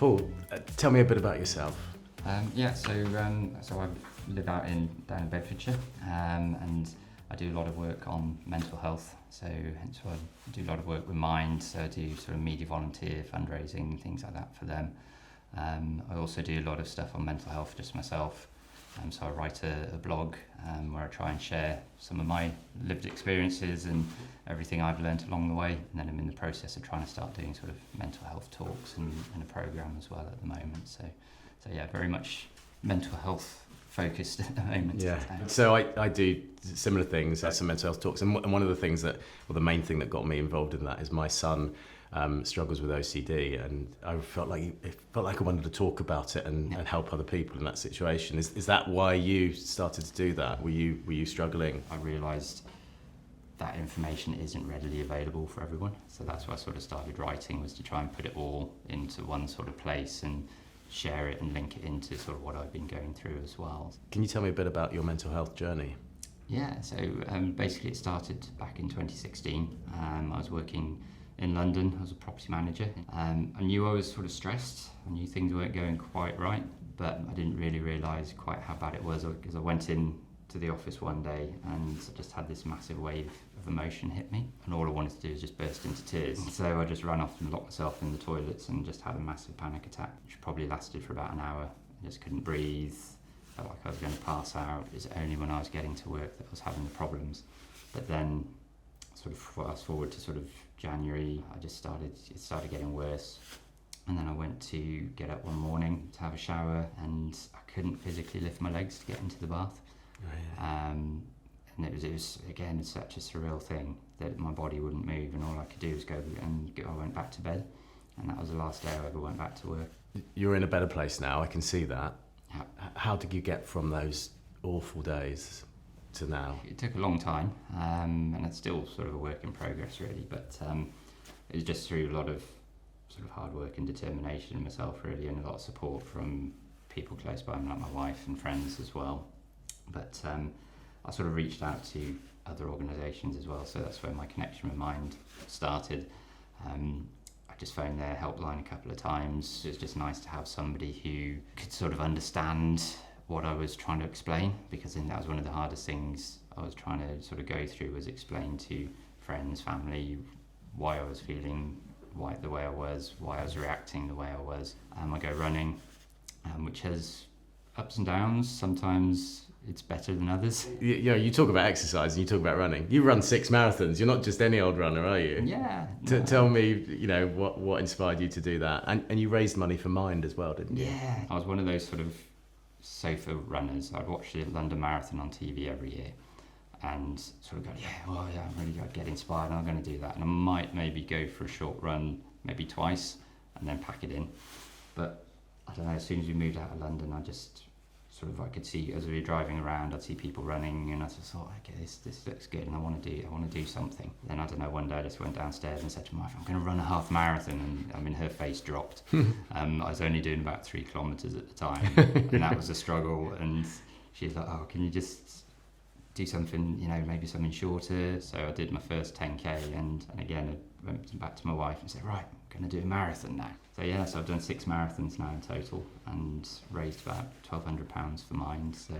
Paul, tell me a bit about yourself. So I live down in Bedfordshire, and I do a lot of work on mental health. So I do a lot of work with Mind. So I do sort of media volunteer fundraising, things like that for them. I also do a lot of stuff on mental health just myself. So I write a blog where I try and share some of my lived experiences and everything I've learned along the way. And then I'm in the process of trying to start doing sort of mental health talks and a program as well at the moment. So yeah, very much mental health focused at the moment. Yeah. So I do similar things, some mental health talks, and one of the things the main thing that got me involved in that is my son struggles with OCD, and I felt like I wanted to talk about it and help other people in that situation. Is that why you started to do that? Were you struggling? I realised that information isn't readily available for everyone, so that's why I sort of started writing, was to try and put it all into one sort of place and share it and link it into sort of what I've been going through as well. Can you tell me a bit about your mental health journey? Yeah, so basically it started back in 2016. I was working in London as a property manager. I knew I was sort of stressed. I knew things weren't going quite right, but I didn't really realise quite how bad it was, because I went in to the office one day and I just had this massive wave of emotion hit me, and all I wanted to do was just burst into tears. So I just ran off and locked myself in the toilets and just had a massive panic attack, which probably lasted for about an hour. I just couldn't breathe, felt like I was going to pass out. It was only when I was getting to work that I was having the problems. But then sort of fast forward to sort of January, it started getting worse. And then I went to get up one morning to have a shower, and I couldn't physically lift my legs to get into the bath. Oh, yeah. And it was again such a surreal thing that my body wouldn't move, and all I could do was I went back to bed, and that was the last day I ever went back to work. You're in a better place now, I can see that. Yeah. How did you get from those awful days to now? It took a long time, and it's still sort of a work in progress really, but it was just through a lot of sort of hard work and determination in myself really, and a lot of support from people close by, like my wife and friends as well. But I sort of reached out to other organisations as well, so that's where my connection with Mind started. I just phoned their helpline a couple of times. It was just nice to have somebody who could sort of understand what I was trying to explain, because I think that was one of the hardest things I was trying to sort of go through, was explain to friends, family, why I was feeling the way I was, why I was reacting the way I was. I go running, which has ups and downs. Sometimes it's better than others. You talk about exercise and you talk about running. You run 6 marathons. You're not just any old runner, are you? Yeah. Tell me, what inspired you to do that? And you raised money for Mind as well, didn't you? Yeah. I was one of those sort of sofa runners. I'd watch the London Marathon on TV every year and sort of go, I'd get inspired and I'm going to do that. And I might maybe go for a short run, maybe twice, and then pack it in. But I don't know, as soon as we moved out of London, I could see, as we were driving around, I'd see people running, and I just thought, okay, this looks good, and I want to do something. Then I don't know, one day I just went downstairs and said to my wife, I'm going to run a half marathon, and her face dropped. I was only doing about 3 kilometres at the time, and that was a struggle. And she's like, oh, can you just do something, maybe something shorter? So I did my first 10k, and again I went back to my wife and said, right, I'm going to do a marathon now. So I've done 6 marathons now in total and raised about £1,200 for Mind. So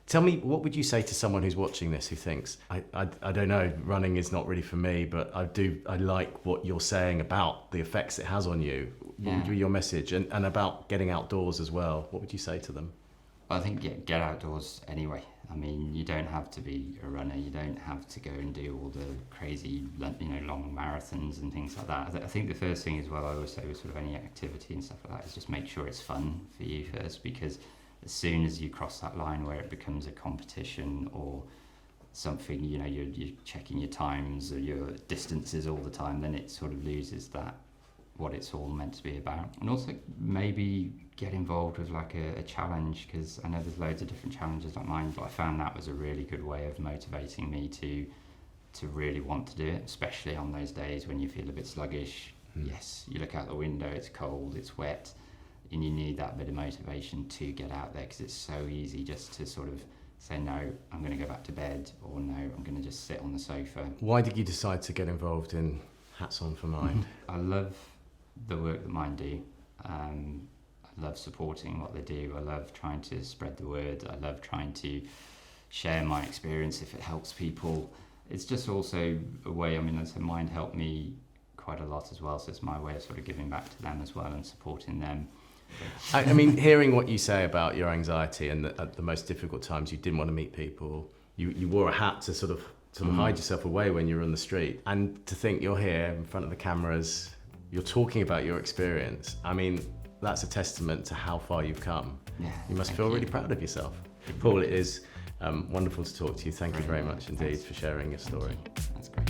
tell me, what would you say to someone who's watching this who thinks, I don't know, running is not really for me, but I like what you're saying about the effects it has on you. What would be your message? And about getting outdoors as well, what would you say to them? I think get outdoors anyway. I mean, you don't have to be a runner. You don't have to go and do all the crazy, long marathons and things like that. I think the first thing as well, I always say with sort of any activity and stuff like that, is just make sure it's fun for you first, because as soon as you cross that line where it becomes a competition or something, you're checking your times or your distances all the time, then it sort of loses that, what it's all meant to be about. And also maybe get involved with like a challenge, because I know there's loads of different challenges like mine, but I found that was a really good way of motivating me to really want to do it, especially on those days when you feel a bit sluggish. Yes, you look out the window, it's cold, it's wet, and you need that bit of motivation to get out there, because it's so easy just to sort of say, no, I'm going to go back to bed, or no, I'm going to just sit on the sofa. Why did you decide to get involved in Hats On for Mind? I love the work that Mind do. I love supporting what they do. I love trying to spread the word. I love trying to share my experience if it helps people. It's just also a way, I mean, as a Mind helped me quite a lot as well, so it's my way of sort of giving back to them as well and supporting them. I mean, hearing what you say about your anxiety and that at the most difficult times you didn't want to meet people, you wore a hat to sort of hide yourself away when you were on the street, and to think you're here in front of the cameras, you're talking about your experience. I mean, that's a testament to how far you've come. Yeah, You must feel really proud of yourself. Paul, it is wonderful to talk to you. Thank you very much indeed for sharing your story. That's great.